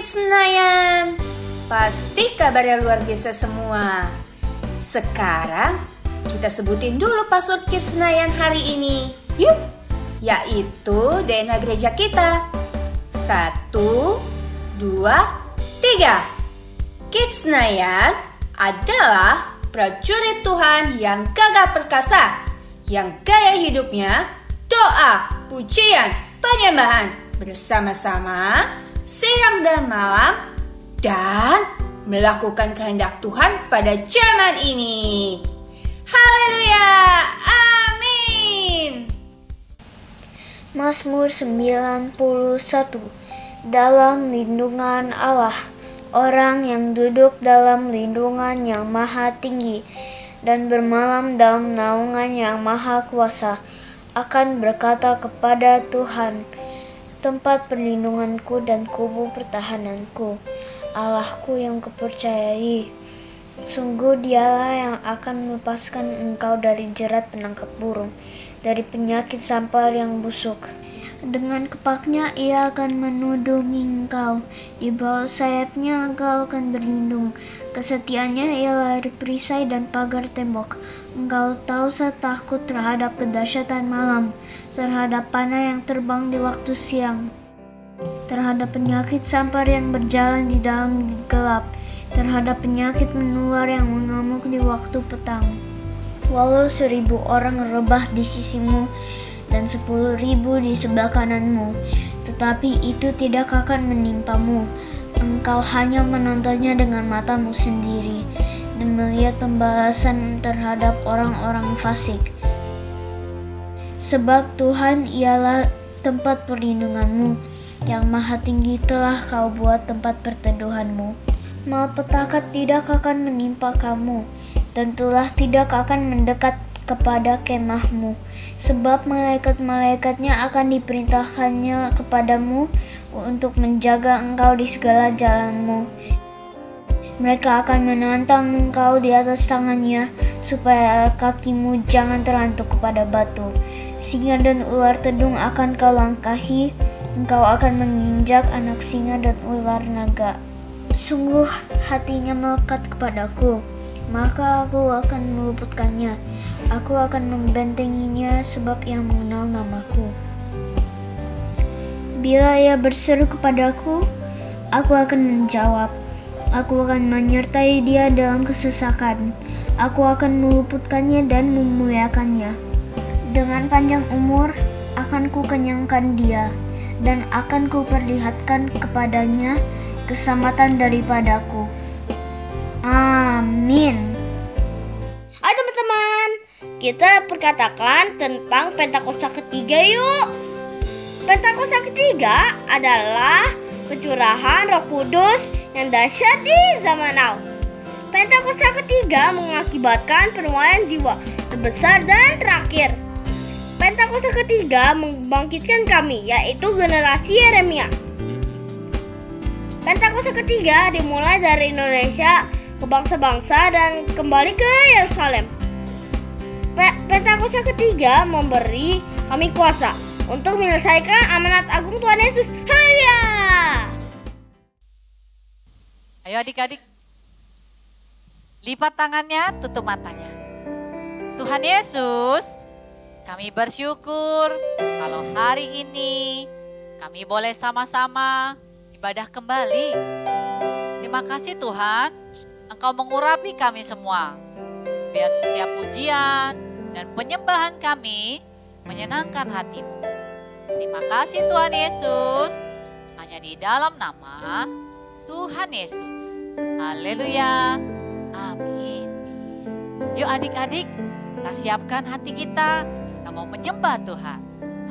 Kids Senayan. Pasti kabarnya luar biasa semua. Sekarang kita sebutin dulu password Kids Senayan hari ini. Yuk, yaitu DNA gereja kita. 1, 2, 3. Kids Senayan adalah prajurit Tuhan yang gagah perkasa, yang gaya hidupnya doa, pujian, penyembahan bersama-sama siang dan malam dan melakukan kehendak Tuhan pada zaman ini. Haleluya, amin. Mazmur 91. Dalam lindungan Allah, orang yang duduk dalam lindungan yang maha tinggi dan bermalam dalam naungan yang maha kuasa akan berkata kepada Tuhan, tempat perlindunganku dan kubu pertahananku, Allahku yang kupercayai. Sungguh dialah yang akan melepaskan engkau dari jerat penangkap burung, dari penyakit sampar yang busuk. Dengan kepaknya ia akan menudungi engkau, di bawah sayapnya engkau akan berlindung. Kesetiaannya ialah perisai dan pagar tembok. Engkau tahu takut terhadap kedahsyatan malam, terhadap panah yang terbang di waktu siang, terhadap penyakit sampar yang berjalan di dalam gelap, terhadap penyakit menular yang mengamuk di waktu petang. Walau 1.000 orang rebah di sisimu dan 10.000 di sebelah kananmu, tetapi itu tidak akan menimpamu. Engkau hanya menontonnya dengan matamu sendiri dan melihat pembalasan terhadap orang-orang fasik. Sebab Tuhan ialah tempat perlindunganmu, yang maha tinggi telah kau buat tempat perteduhanmu. Malapetaka tidak akan menimpa kamu, dan tulah tidak akan mendekat kepada kemahmu, sebab malaikat-malaikatnya akan diperintahkannya kepadamu untuk menjaga engkau di segala jalanmu. Mereka akan menantang engkau di atas tangannya, supaya kakimu jangan terantuk kepada batu. Singa dan ular tedung akan kau langkahi, engkau akan menginjak anak singa dan ular naga. Sungguh hatinya melekat kepadaku, maka aku akan meluputkannya. Aku akan membentenginya sebab ia mengenal namaku. Bila ia berseru kepadaku, aku akan menjawab. Aku akan menyertai dia dalam kesesakan. Aku akan meluputkannya dan memuliakannya. Dengan panjang umur akan kukenyangkan dia, dan akan kuperlihatkan kepadanya keselamatan daripadaku. Amin. Hai teman-teman, kita perkatakan tentang Pentakosta ketiga yuk. Pentakosta ketiga adalah pencurahan Roh Kudus yang dahsyat di zaman now. Pentakosta ketiga mengakibatkan penuaian jiwa terbesar dan terakhir. Pentakosta ketiga membangkitkan kami, yaitu generasi Yeremia. Pentakosta ketiga dimulai dari Indonesia ke bangsa-bangsa dan kembali ke Yerusalem. Pentakosta ketiga memberi kami kuasa untuk menyelesaikan amanat agung Tuhan Yesus. Haleluya! Ayo adik-adik, lipat tangannya, tutup matanya. Tuhan Yesus, kami bersyukur kalau hari ini kami boleh sama-sama ibadah kembali. Terima kasih Tuhan, Engkau mengurapi kami semua. Biar setiap pujian dan penyembahan kami menyenangkan hati-Mu. Terima kasih Tuhan Yesus, hanya di dalam nama Tuhan Yesus. Haleluya, amin. Yuk adik-adik, kita siapkan hati kita mau menyembah Tuhan.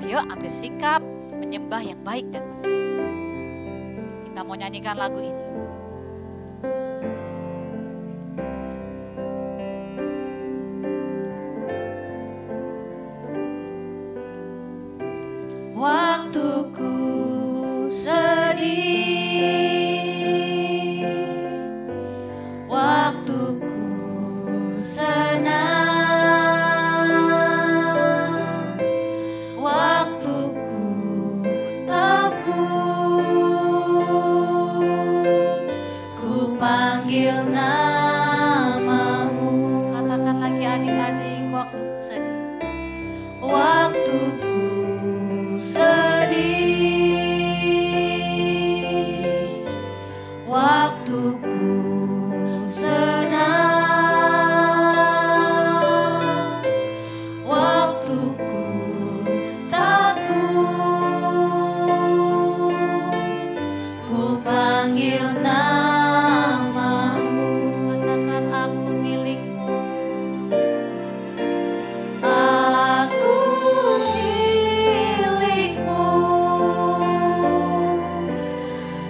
Ayo ambil sikap menyembah yang baik dan benar. Kita mau nyanyikan lagu ini. Waktuku sedih, waktuku senang, waktuku takut. panggil namamu. Katakan aku milikmu. Aku milikmu.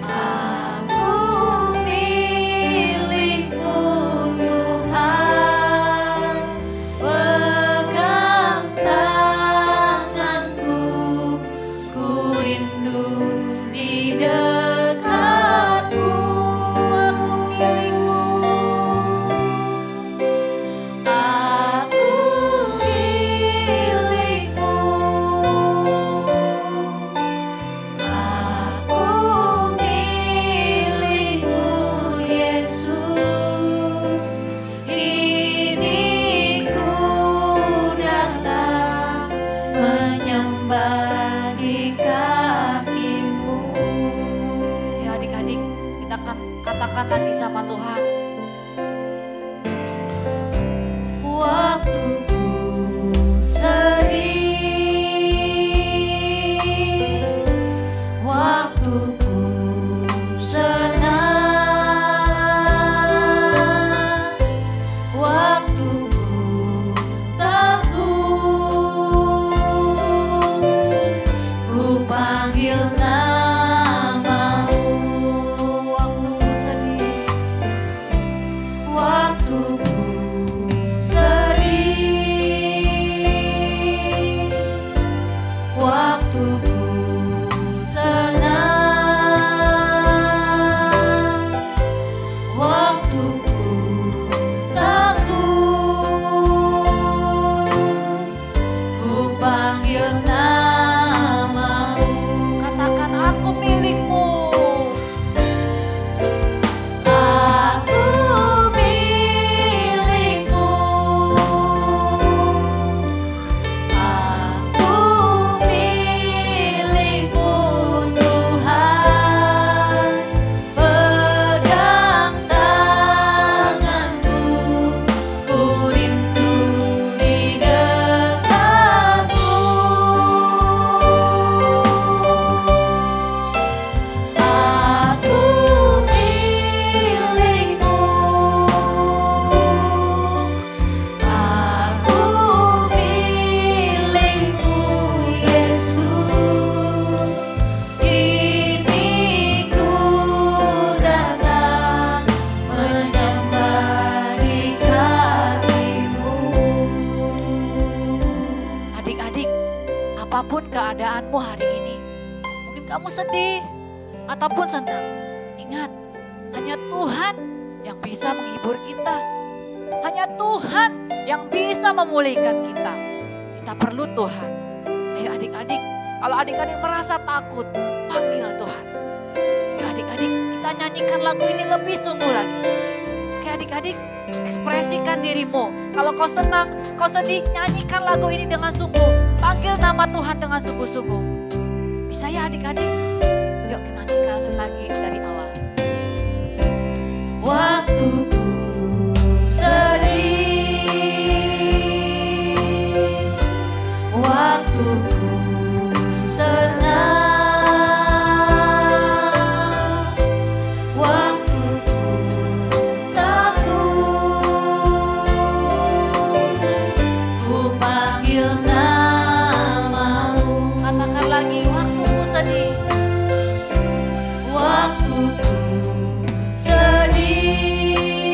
Aku milikmu Tuhan. Pegang tanganku, ku rindu di dekatmu. Aku milikmu. Aku milikmu. Aku milikmu Yesus. Ini ku datang menyembah di kakimu. Ya adik-adik, kita akan katakan lagi sama Tuhan. Waktu ku sedih, waktu ku senang, waktu ku takut, ku panggil namamu. Waktu ku sedih, waktu ku sedih, waktu ku senang, waktu ku takut, ku panggil namamu. Katakan aku milikmu. Aku milikmu. Aku milikmu Tuhan. Pegang tanganku, ku rindu di dekatmu. Aku milikmu. Aku milikmu Yesus. Ini ku datang menyembah di kakimu. Adik-adik, apapun keadaanmu hari ini, mungkin kamu sedih ataupun senang. Ingat, hanya Tuhan yang bisa menghibur kita. Hanya Tuhan yang bisa memulihkan kita. Kita perlu Tuhan. Ayo adik-adik, kalau adik-adik merasa takut, panggil Tuhan. Ya adik-adik, kita nyanyikan lagu ini lebih sungguh lagi. Oke adik-adik, ekspresikan dirimu. Kalau kau senang, kau sedih, nyanyikan lagu ini dengan sungguh. Panggil nama Tuhan dengan sungguh-sungguh. Bisa ya adik-adik? Yuk kita nyanyikan lagi dari awal. Waktu ku sedih, waktu ku senang, waktu ku takut, ku panggil namamu. Katakan lagi, waktu ku sedih. Waktu ku sedih,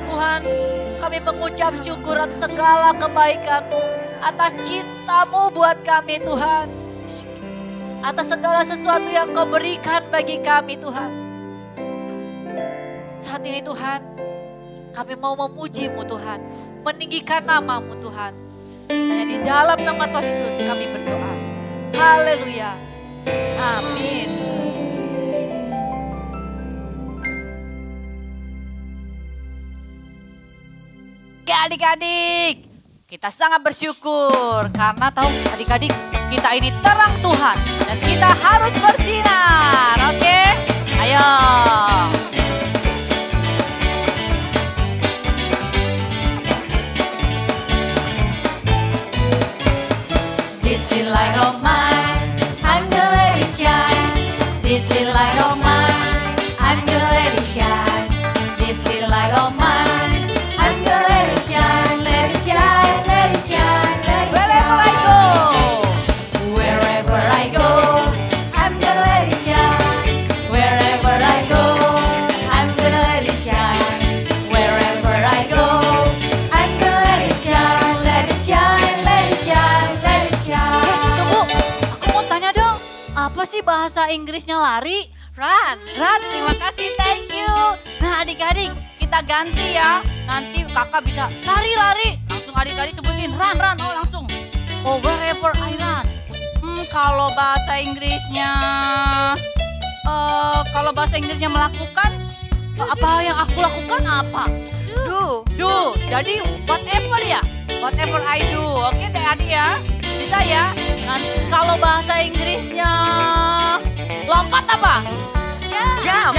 Tuhan. Kami mengucap syukur atas segala kebaikan-Mu, atas cinta-Mu buat kami Tuhan. Atas segala sesuatu yang Kau berikan bagi kami Tuhan. Saat ini Tuhan, kami mau memuji-Mu Tuhan, meninggikan nama-Mu Tuhan. Hanya di dalam nama Tuhan Yesus kami berdoa. Haleluya. Amin. Oke adik-adik, kita sangat bersyukur karena tahu adik-adik kita ini terang Tuhan dan kita harus bersinar. Oke, ayo. This little light of mine, I'm gonna let it shine. This little light of mine, I'm gonna let it shine. This little light of mine, I'm gonna let it shine, let it shine, let it shine, let it Wherever I shine. go, Wherever I go, I'm gonna let it shine. Wherever I go, I'm gonna let it shine. Wherever I go, I'm gonna let it shine, let it shine, let it shine, let it shine. tunggu, aku mau tanya dong, apa sih bahasa Inggrisnya lari? Run. Run, terima kasih, thank you. Nah adik-adik, kita ganti ya. Nanti kakak bisa lari-lari. Langsung adik-adik sebutin run, oh langsung. Oh, wherever I run. Kalau bahasa Inggrisnya, melakukan, apa yang aku lakukan apa? Do. Jadi whatever ya, whatever I do. Oke deh adik ya, bisa ya. Nanti kalau bahasa Inggrisnya lompat apa? Jump.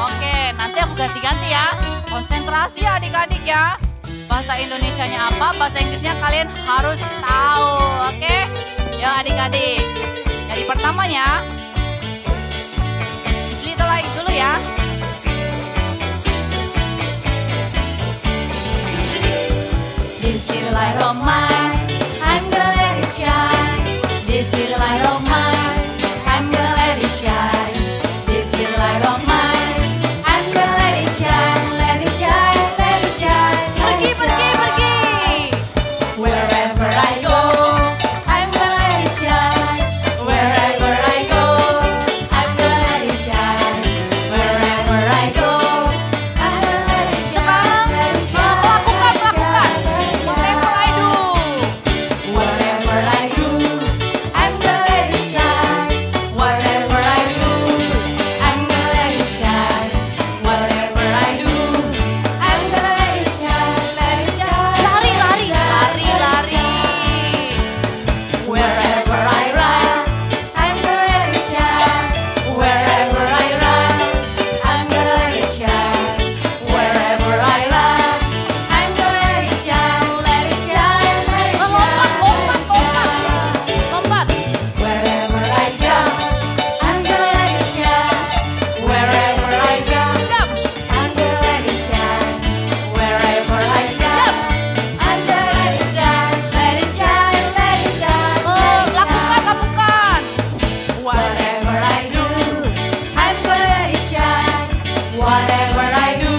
Oke, nanti aku ganti-ganti ya. Konsentrasi adik-adik ya. Bahasa Indonesianya apa, bahasa Inggrisnya kalian harus tahu. Oke? Ya adik-adik. Jadi pertamanya, little light dulu ya. This little light of mine, I'm gonna let it shine. This little light of mine, I'm gonna let it shine. This little light of mine, I'm gonna let it shine, let it shine, let it shine, let it shine. Wherever I go, I'm gonna let it shine. Wherever I go, I'm gonna let it shine. Wherever I go, I'm gonna let it shine, let it shine, let it shine, let it shine. Whatever I do. Whatever I do, I'm gonna let it shine. Whatever I do, I'm gonna let it shine. Whatever I do, I'm gonna let it shine, let it shine. Lari. Wherever I run, I'm gonna let it shine. Wherever I run, I'm gonna let it shine. Wherever I run, I'm gonna let it shine, let it shine, let it shine. Lompat. Wherever I jump, I'm gonna let it shine. Wherever I jump, I'm gonna let it shine. Wherever I jump, I'm gonna let it shine, let it shine, let it shine, let it shine. Lakukan. Whatever I do, I'm gonna let it shine. Whatever I do,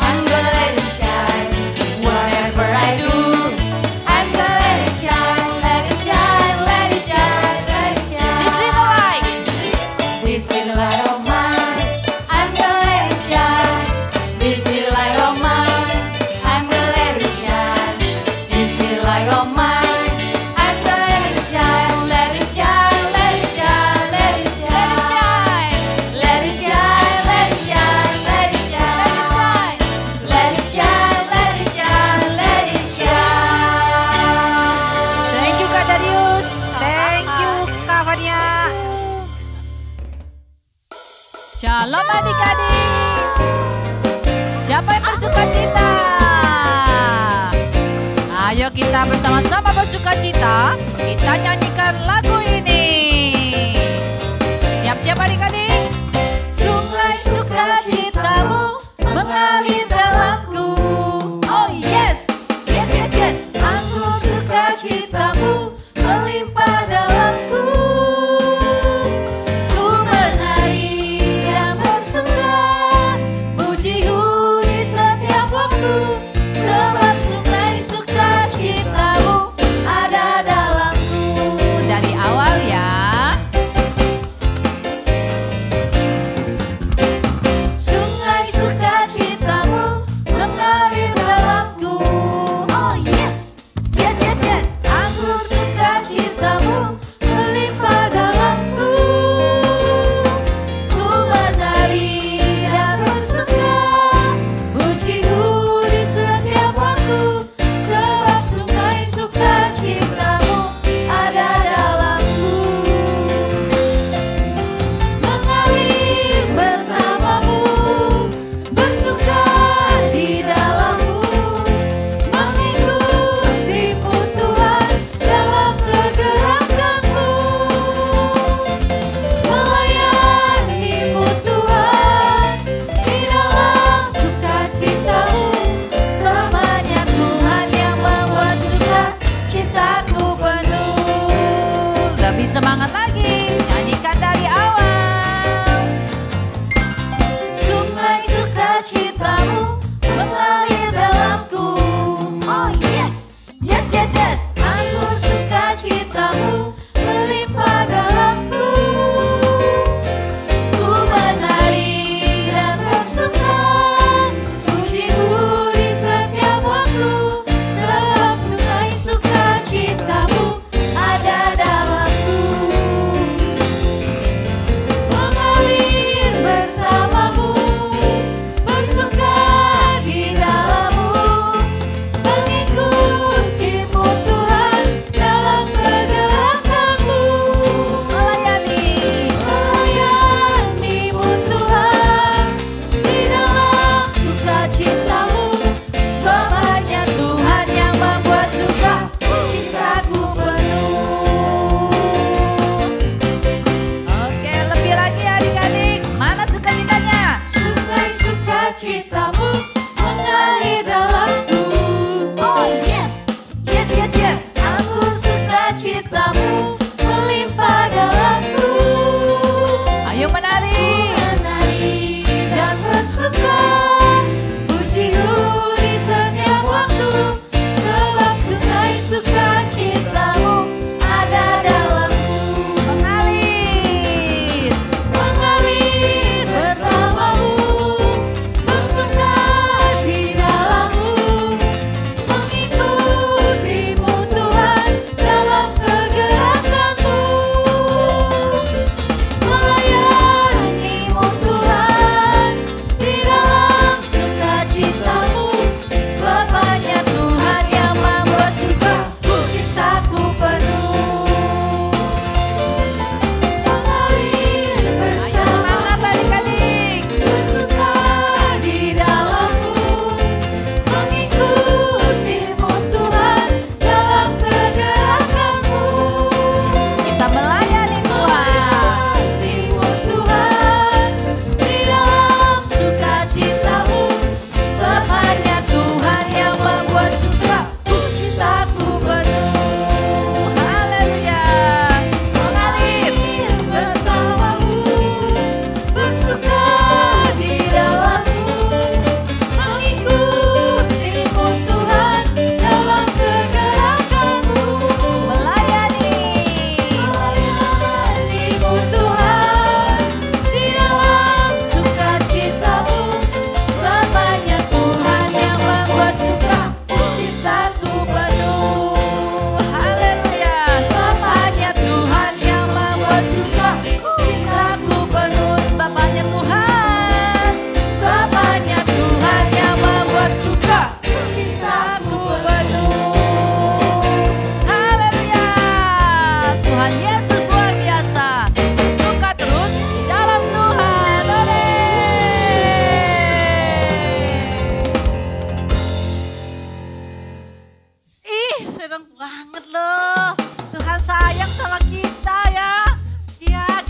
I'm gonna let it shine. Whatever I do, I'm gonna let it shine, let it shine, let it shine, let it shine. This little light. This little light of mine, I'm gonna let it shine. This little light of mine, I'm gonna let it shine. This little light of mine, I'm gonna let it shine, let it shine, let it shine, let it shine. Let it shine, let it shine, let it shine. Let it shine, let it shine, let it shine. Thank you Kak Darius. Thank you Kak Fania. Shalom adik-adik. Siapa yang bersuka cita? Ayo kita bersama-sama bersuka cita. Kita nyanyikan lagu ini. Siap-siap adik-adik. Sungai sukacitamu mengalir dalamku. Oh yes. Anggur sukacitamu melimpah dalamku. Ku menari dan bersuka, pujiku di setiap waktu.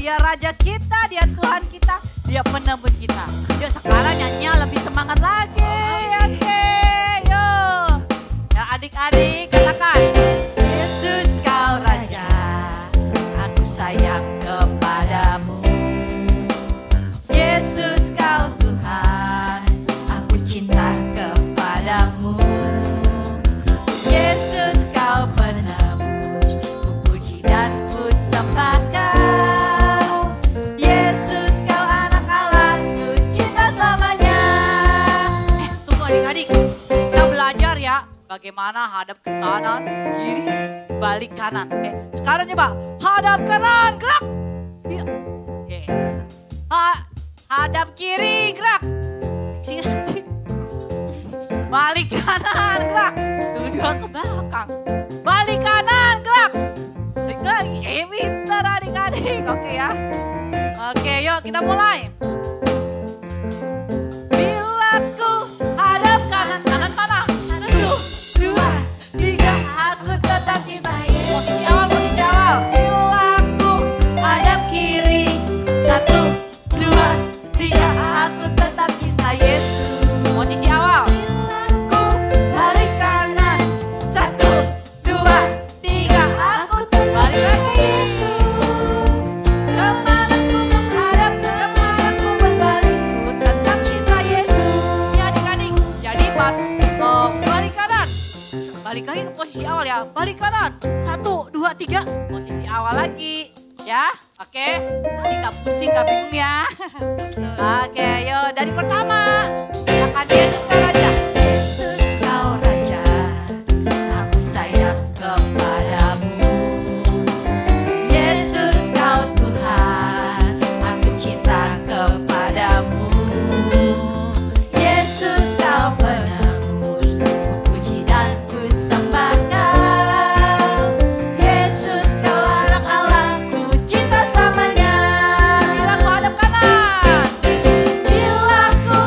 Dia Raja kita, Dia Tuhan kita, Dia penebus kita. Yuk sekarang nyanyinya lebih semangat lagi. Oke, yuk. Ya adik-adik katakan, Yesus kau Raja, aku sayang kepadamu. Yesus kau Tuhan, aku cinta kepadamu. Yesus kau penebus, ku puji dan ku sembah kau. Yesus kau anak Allah, ku cinta selamanya. Tunggu adik-adik, kita belajar ya bagaimana hadap ke kanan, kiri, balik kanan. Oke, sekarang coba hadap kanan, gerak. Iya. Oke. Hadap kiri, gerak. Sini. Balik kanan, gerak. Tujuan ke belakang. Balik kanan, gerak. Balik lagi. Pintar adik-adik. Oke ya. Oke, yuk kita mulai. Bila ku hadap kanan, kanan mana? 1, 2, 3, aku tetap cinta Yesus. Posisi awal, posisi awal. Bila ku hadap kiri, 1, 2, 3, aku tetap cinta Yesus. Posisi awal. Ku balik kanan, 1, 2, 3, aku balik lagi Yesus. Kemana ku menghadap, kemana ku berbalik, ku tetap cinta Yesus. Ya adik-adik, jadi pas balik kanan, balik lagi ke posisi awal ya. Balik kanan, 1, 2, 3, posisi awal lagi. Ya, oke. Jadi gak pusing, gak bingung ya. Oke, yuk dari pertama. Akan Yesus kau Raja. Yesus kau Raja, aku sayang kepadamu. Yesus kau Tuhan, aku cinta kepadamu. Yesus kau penebus, ku puji dan ku sembah kau. Yesus kau anak Allah, ku cinta selamanya. Bila ku hadap kanan, bila ku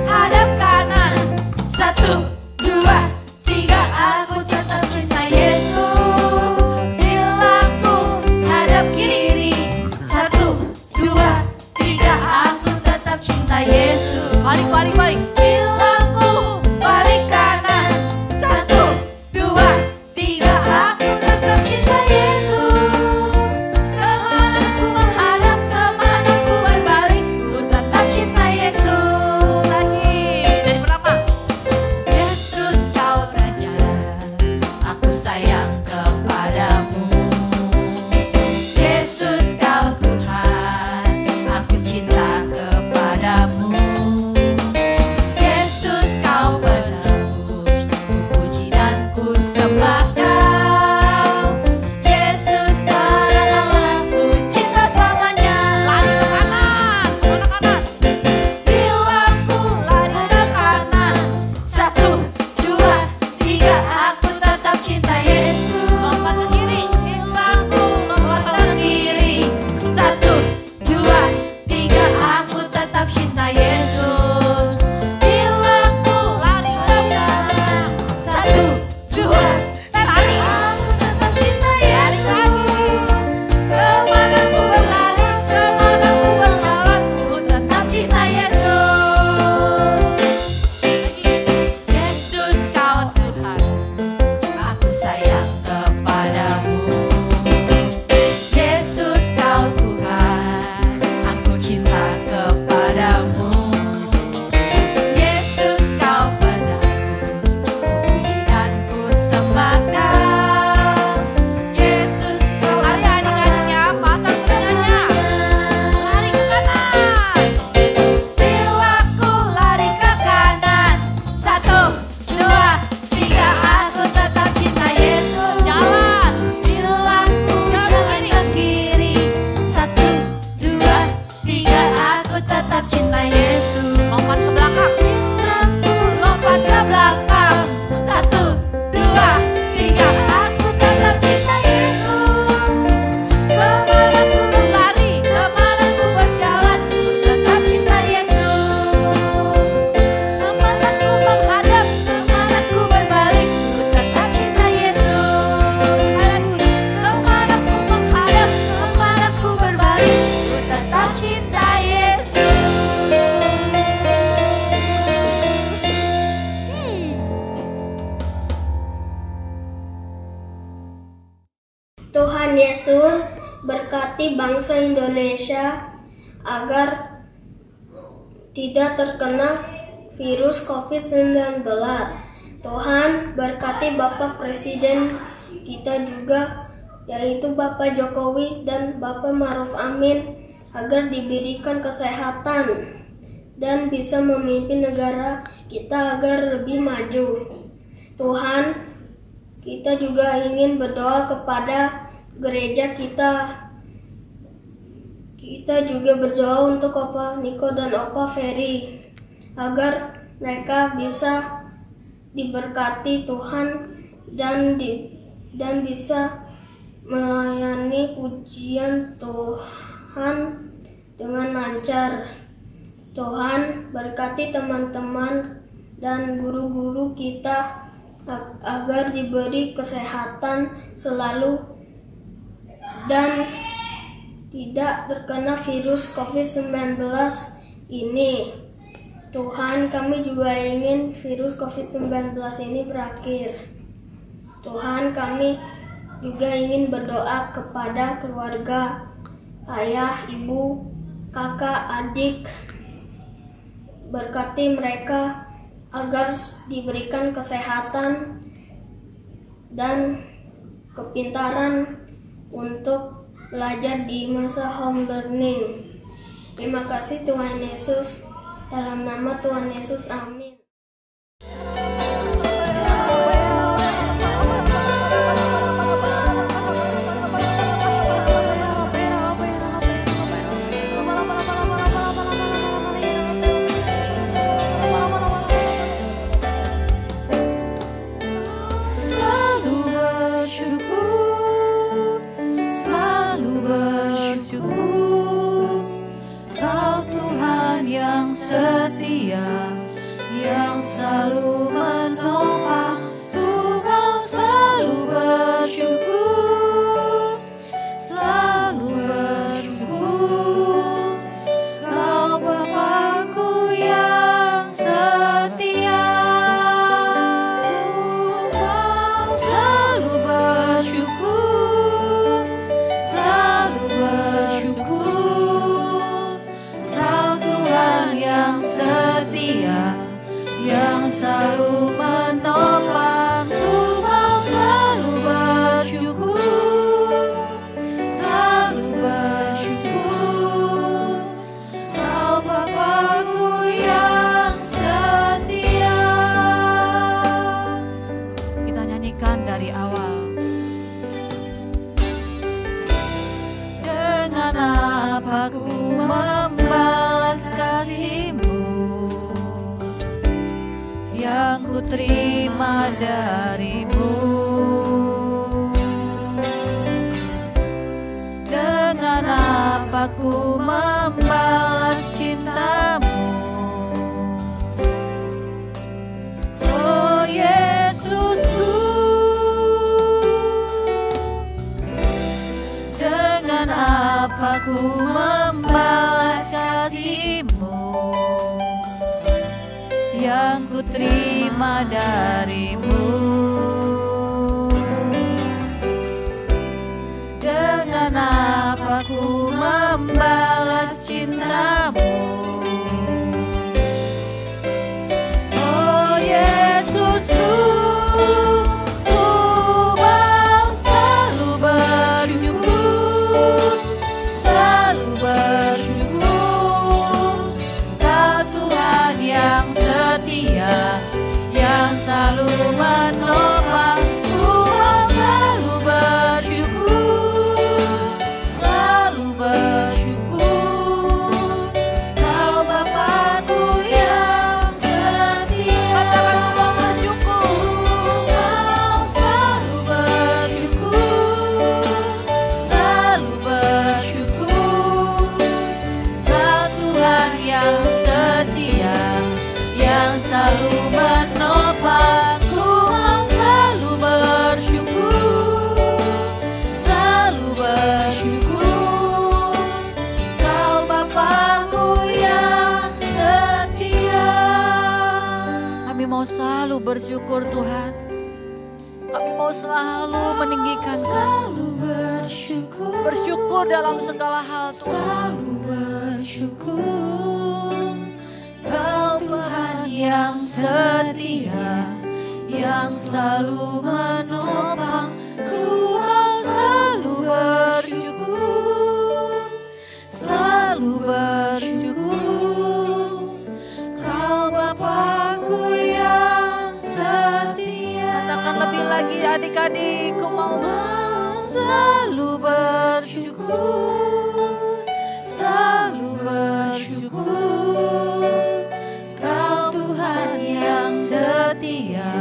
hadap kanan, tetap cinta Yesus. Tuhan Yesus berkati bangsa Indonesia agar tidak terkena virus COVID-19. Tuhan berkati Bapak Presiden kita juga, yaitu Bapak Jokowi dan Bapak Ma'ruf Amin, agar diberikan kesehatan dan bisa memimpin negara kita agar lebih maju. Tuhan, kita juga ingin berdoa kepada gereja kita. Kita juga berdoa untuk Opa Niko dan Opa Ferry agar mereka bisa diberkati Tuhan dan bisa melayani pujian Tuhan dengan lancar. Tuhan berkati teman-teman dan guru-guru kita agar diberi kesehatan selalu dan tidak terkena virus COVID-19 ini. Tuhan, kami juga ingin virus COVID-19 ini berakhir. Tuhan, kami juga ingin berdoa kepada keluarga, ayah, ibu, kakak, adik. Berkati mereka agar diberikan kesehatan dan kepintaran untuk belajar di masa home learning. Terima kasih Tuhan Yesus. Dalam nama Tuhan Yesus, amin. Setia yang selalu menopang, ku mau selalu bersyukur, selalu bersyukur. Kau Bapakku yang setia, ku mau selalu bersyukur, selalu bersyukur. Kau Tuhan yang setia, yang selalu menopang, ku mau selalu bersyukur, selalu bersyukur. Kau Bapakku yang setia. Kita nyanyikan dari awal. Dengan apa ku membalas kasih-Mu yang ku terima dari-Mu? Dengan apa ku membalas cinta-Mu? Oh Yesusku, dengan apa ku membalas kasih-Mu yang ku terima dari-Mu? Dengan apa ku membalas cinta-Mu? Oh Yesusku, ku mau selalu bersyukur, selalu bersyukur. Kau Tuhan yang setia, yang selalu menopang, ku mau selalu bersyukur, selalu bersyukur. Kau mau selalu bersyukur Tuhan. Kami mau selalu meninggikan Selalu bersyukur, bersyukur dalam segala hal Tuhan. selalu bersyukur. Kau Tuhan yang setia, yang selalu menopang. Ku mau selalu bersyukur, selalu bersyukur. Kau Bapakku yang setia. Katakan lebih lagi adik-adik, ku mau Selalu bersyukur, selalu bersyukur. Kau Tuhan yang setia,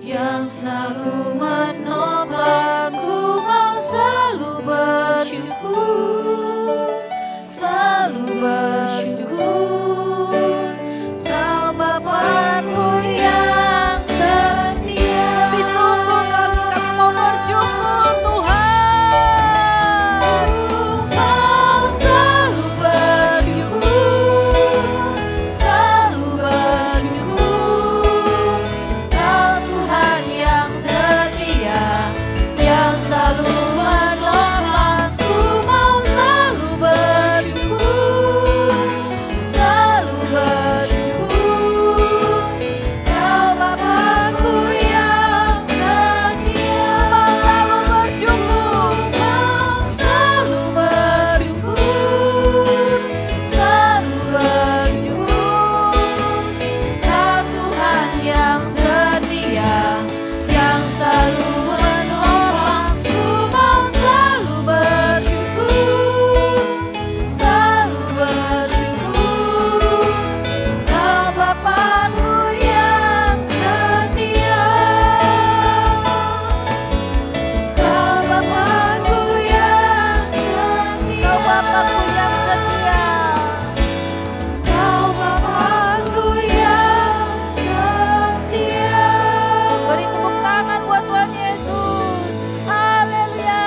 yang selalu menopang. Ku mau selalu bersyukur, selalu bersyukur. Kau Bapakku yang setia. di seluruh kami mau bersyukur Tuhan. Mau selalu bersyukur, selalu bersyukur. Kau Tuhan yang setia, yang selalu menolong. Ku mau selalu bersyukur, selalu bersyukur. Kau Bapakku yang setia, selalu bersyukur. Mau selalu bersyukur, selalu bersyukur. Kau Tuhan yang setia, yang selalu menolong. Ku mau selalu bersyukur, selalu bersyukur. Kau Bapakku yang setia, Kau Bapakku yang setia, Kau Bapakku yang setia, Kau Bapakku yang setia. Beri tepuk tangan buat Tuhan Yesus. Haleluya,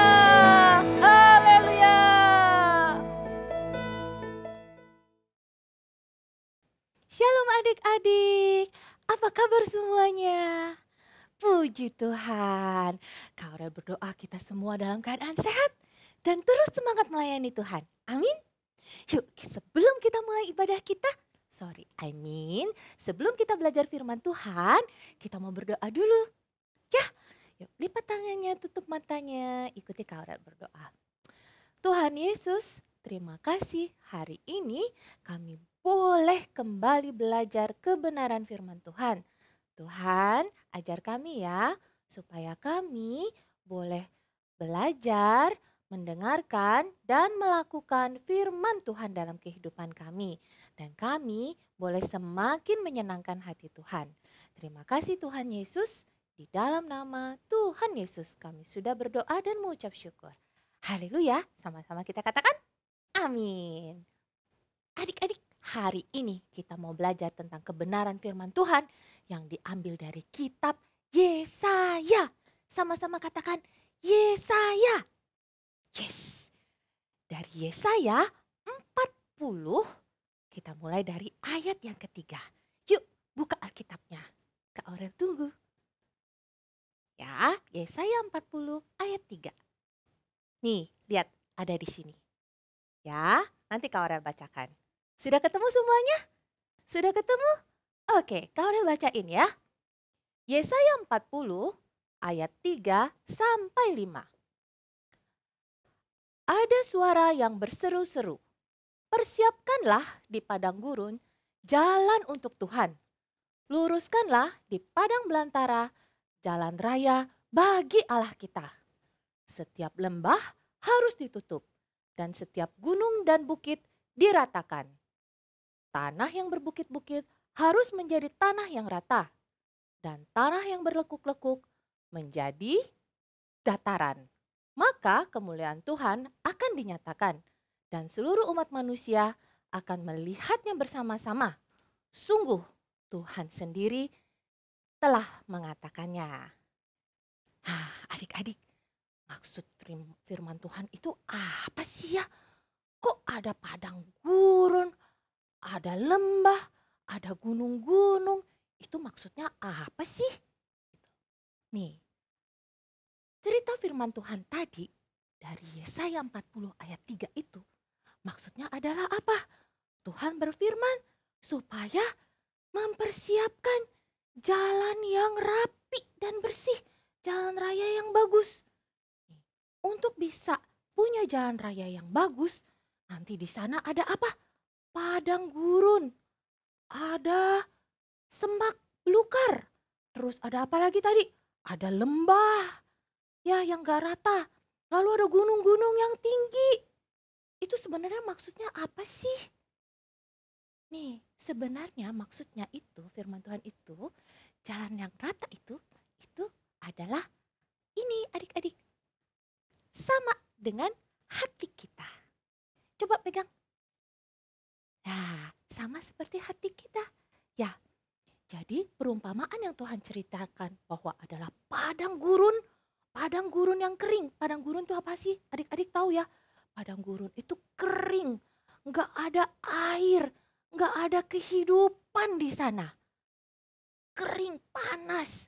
haleluya. Shalom adik-adik, apa kabar semuanya? Puji Tuhan, Kak Aurel berdoa kita semua dalam keadaan sehat dan terus semangat melayani Tuhan. Amin. Yuk, sebelum kita mulai ibadah kita, sebelum kita belajar firman Tuhan, kita mau berdoa dulu. Ya, yuk lipat tangannya, tutup matanya, ikuti Kak Aurel berdoa. Tuhan Yesus, terima kasih hari ini kami boleh kembali belajar kebenaran firman Tuhan. Tuhan, ajar kami ya, supaya kami boleh belajar, mendengarkan, dan melakukan firman Tuhan dalam kehidupan kami. Dan kami boleh semakin menyenangkan hati Tuhan. Terima kasih Tuhan Yesus, di dalam nama Tuhan Yesus kami sudah berdoa dan mengucap syukur. Haleluya, sama-sama kita katakan amin. Adik-adik, hari ini kita mau belajar tentang kebenaran firman Tuhan yang diambil dari kitab Yesaya. Sama-sama katakan Yesaya. Yes. Dari Yesaya 40, kita mulai dari ayat yang ketiga. Yuk, buka Alkitabnya. Kak Aurel tunggu. Ya, Yesaya 40 ayat 3. Nih, lihat ada di sini. Ya, nanti Kak Aurel bacakan. Sudah ketemu semuanya? Sudah ketemu? Oke, Kak Aurel bacain ya. Yesaya 40 ayat 3 sampai 5. Ada suara yang berseru-seru. Persiapkanlah di padang gurun jalan untuk Tuhan. Luruskanlah di padang belantara jalan raya bagi Allah kita. Setiap lembah harus ditutup dan setiap gunung dan bukit diratakan. Tanah yang berbukit-bukit harus menjadi tanah yang rata dan tanah yang berlekuk-lekuk menjadi dataran. Maka kemuliaan Tuhan akan dinyatakan dan seluruh umat manusia akan melihatnya bersama-sama. Sungguh Tuhan sendiri telah mengatakannya. Adik-adik, maksud firman Tuhan itu apa sih ya? Kok ada padang gurun, ada lembah, ada gunung-gunung. itu maksudnya apa sih? Nih, cerita firman Tuhan tadi dari Yesaya 40 ayat 3 itu maksudnya adalah apa? Tuhan berfirman supaya mempersiapkan jalan yang rapi dan bersih, jalan raya yang bagus. Untuk bisa punya jalan raya yang bagus, nanti di sana ada apa? Padang gurun, ada semak belukar, terus ada apa lagi tadi? Ada lembah, ya yang gak rata, lalu ada gunung-gunung yang tinggi. Itu sebenarnya maksudnya apa sih? Nih, sebenarnya maksudnya itu, firman Tuhan itu, jalan yang rata itu adalah ini adik-adik. Sama dengan hati kita. Coba pegang. Nah, sama seperti hati kita. Ya, jadi perumpamaan yang Tuhan ceritakan bahwa adalah padang gurun yang kering. Padang gurun itu apa sih? Adik-adik tahu ya? Padang gurun itu kering, nggak ada air, nggak ada kehidupan di sana. Kering, panas.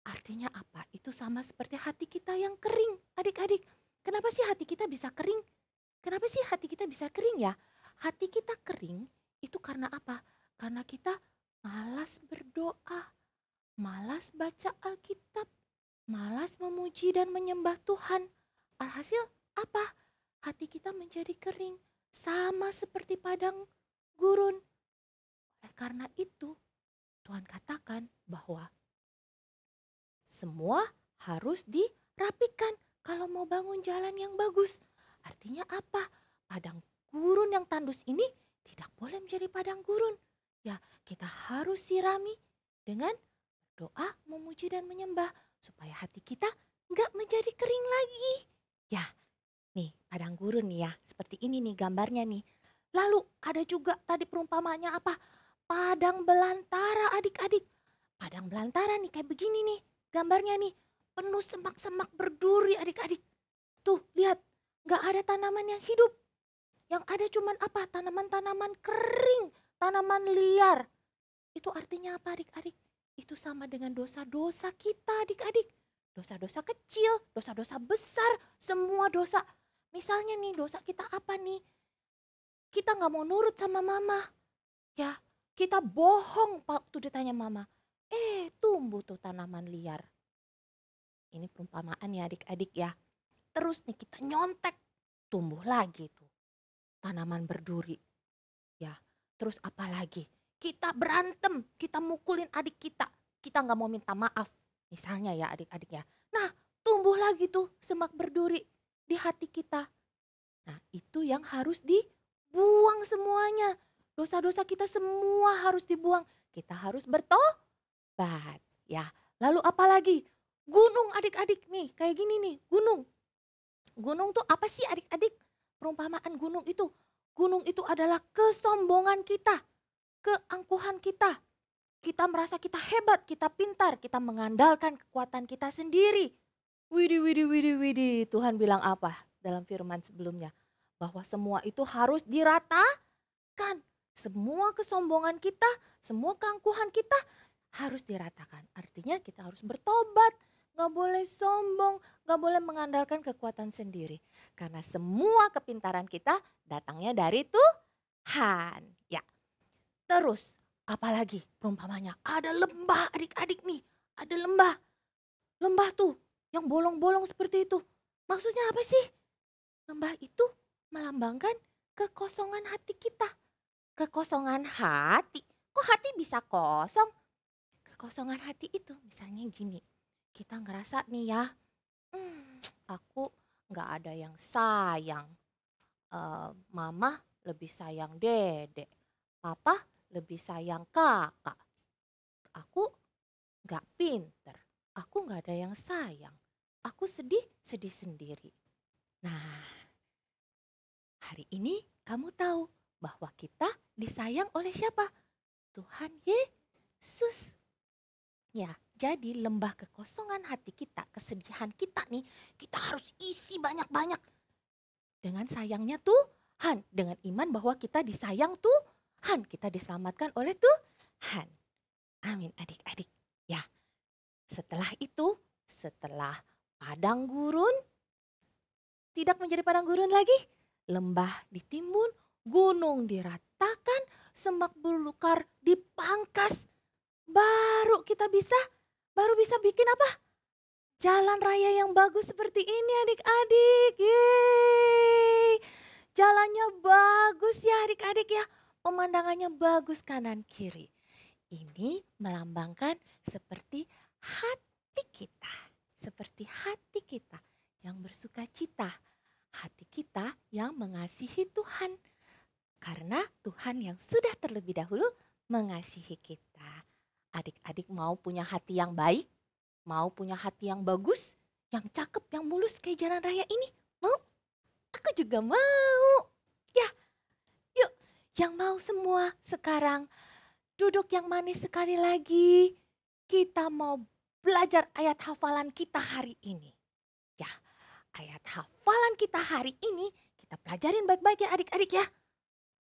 Artinya apa? Itu sama seperti hati kita yang kering, adik-adik. Kenapa sih hati kita bisa kering? Kenapa sih hati kita bisa kering ya? Hati kita kering itu karena apa? Karena kita malas berdoa, malas baca Alkitab, malas memuji dan menyembah Tuhan. Alhasil apa? Hati kita menjadi kering, sama seperti padang gurun. Oleh karena itu, Tuhan katakan bahwa semua harus dirapikan kalau mau bangun jalan yang bagus. Artinya apa? Padang gurun yang tandus ini tidak boleh menjadi padang gurun. Ya, kita harus sirami dengan doa, memuji dan menyembah supaya hati kita nggak menjadi kering lagi. Ya, nih padang gurun nih ya, seperti ini nih gambarnya nih. Lalu ada juga tadi perumpamaannya apa? Padang belantara adik-adik. Padang belantara nih kayak begini nih gambarnya nih. Penuh semak-semak berduri adik-adik. Tuh lihat, gak ada tanaman yang hidup. Yang ada cuman apa? Tanaman-tanaman kering, tanaman liar. Itu artinya apa adik-adik? Itu sama dengan dosa-dosa kita adik-adik. Dosa-dosa kecil, dosa-dosa besar, semua dosa. Misalnya nih dosa kita apa nih? Kita gak mau nurut sama mama. Ya, kita bohong waktu ditanya mama. Tumbuh tuh tanaman liar. Ini perumpamaan ya adik-adik ya. Terus nih kita nyontek, tumbuh lagi tuh tanaman berduri. Ya, terus apa lagi? Kita berantem, kita mukulin adik kita. Kita gak mau minta maaf. Misalnya ya adik-adik ya. Nah, tumbuh lagi tuh semak berduri di hati kita. Nah, itu yang harus dibuang semuanya. Dosa-dosa kita semua harus dibuang. Kita harus bertobat. Ya, lalu apa lagi? Gunung adik-adik nih, kayak gini nih, gunung. Gunung tuh apa sih adik-adik? Perumpamaan gunung itu. Gunung itu adalah kesombongan kita, keangkuhan kita. Kita merasa kita hebat, kita pintar, kita mengandalkan kekuatan kita sendiri. Widih. Tuhan bilang apa dalam firman sebelumnya? Bahwa semua itu harus diratakan. Semua kesombongan kita, semua keangkuhan kita harus diratakan. Artinya kita harus bertobat. Gak boleh sombong, gak boleh mengandalkan kekuatan sendiri. Karena semua kepintaran kita datangnya dari Tuhan. Ya. Terus apalagi perumpamanya? Ada lembah adik-adik nih. Ada lembah. Lembah tuh yang bolong-bolong seperti itu. Maksudnya apa sih? Lembah itu melambangkan kekosongan hati kita. Kekosongan hati. Kok hati bisa kosong? Kekosongan hati itu misalnya gini. Kita ngerasa nih ya, aku gak ada yang sayang. Mama lebih sayang dedek. Papa lebih sayang kakak. Aku gak pinter. Aku gak ada yang sayang. Aku sedih sendiri. Nah, hari ini kamu tahu bahwa kita disayang oleh siapa? Tuhan Yesus. Ya, jadi lembah kekosongan hati kita, kesedihan kita nih, kita harus isi banyak-banyak. Dengan sayangnya Tuhan, dengan iman bahwa kita disayang Tuhan, kita diselamatkan oleh Tuhan. Amin adik-adik. Ya, setelah itu, setelah padang gurun, tidak menjadi padang gurun lagi. Lembah ditimbun, gunung diratakan, semak belukar dipangkas. Baru bisa bikin apa? Jalan raya yang bagus seperti ini adik-adik. Yeay. Jalannya bagus ya adik-adik ya. Pemandangannya bagus kanan kiri. Ini melambangkan seperti hati kita. Seperti hati kita yang bersuka cita. Hati kita yang mengasihi Tuhan. Karena Tuhan yang sudah terlebih dahulu mengasihi kita. Adik-adik mau punya hati yang baik? Mau punya hati yang bagus? Yang cakep, yang mulus kayak jalan raya ini? Mau? Aku juga mau. Ya, yuk yang mau semua sekarang duduk yang manis sekali lagi. Kita mau belajar ayat hafalan kita hari ini. Ya, ayat hafalan kita hari ini kita pelajarin baik-baik ya adik-adik ya.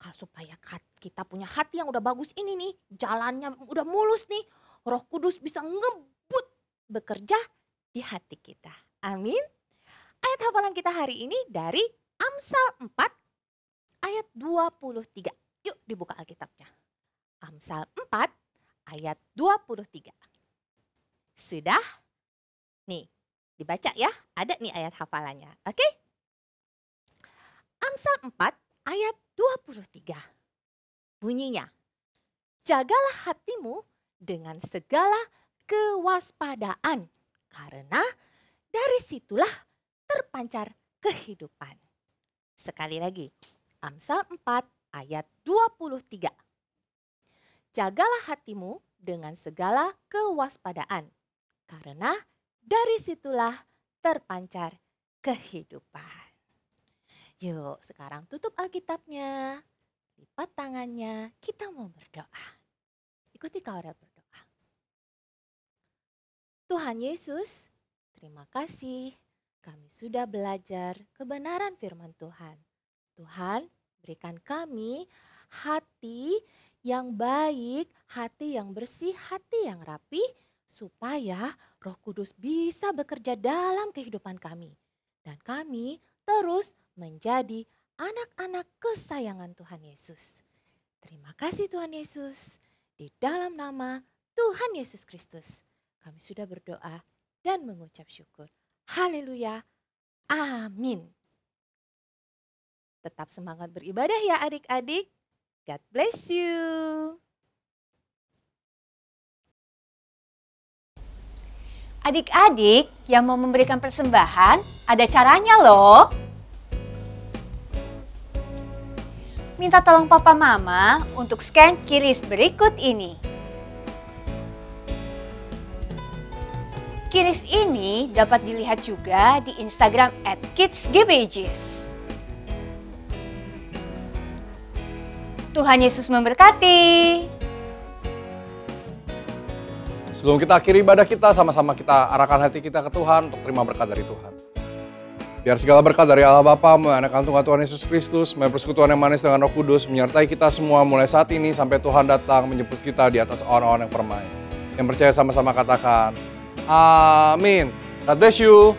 Kalau supaya kita punya hati yang udah bagus ini nih, jalannya udah mulus nih, Roh Kudus bisa ngebut bekerja di hati kita. Amin. Ayat hafalan kita hari ini dari Amsal 4 ayat 23. Yuk dibuka Alkitabnya. Amsal 4 ayat 23. Sudah? Nih, dibaca ya. Ada nih ayat hafalannya. Oke? Amsal 4 ayat 23. Bunyinya, jagalah hatimu dengan segala kewaspadaan, karena dari situlah terpancar kehidupan. Sekali lagi, Amsal 4 ayat 23. Jagalah hatimu dengan segala kewaspadaan, karena dari situlah terpancar kehidupan. Yuk sekarang tutup Alkitabnya, lipat tangannya, kita mau berdoa. Ikuti Kak Aurel berdoa. Tuhan Yesus, terima kasih kami sudah belajar kebenaran firman Tuhan. Tuhan berikan kami hati yang baik, hati yang bersih, hati yang rapi, supaya Roh Kudus bisa bekerja dalam kehidupan kami. Dan kami terus menjadi anak-anak kesayangan Tuhan Yesus. Terima kasih Tuhan Yesus. Di dalam nama Tuhan Yesus Kristus, kami sudah berdoa dan mengucap syukur. Haleluya. Amin. Tetap semangat beribadah ya adik-adik. God bless you. Adik-adik yang mau memberikan persembahan, ada caranya loh. Minta tolong papa mama untuk scan QRIS berikut ini. QRIS ini dapat dilihat juga di Instagram @kidsgbjs. Tuhan Yesus memberkati. Sebelum kita akhiri ibadah kita, sama-sama kita arahkan hati kita ke Tuhan untuk terima berkat dari Tuhan. Biar segala berkat dari Allah Bapa, anak-anak Tuhan Yesus Kristus, persekutuan yang manis dengan Roh Kudus, menyertai kita semua mulai saat ini sampai Tuhan datang menjemput kita di atas awan-awan yang permai. Yang percaya sama-sama katakan, Amin. God bless you.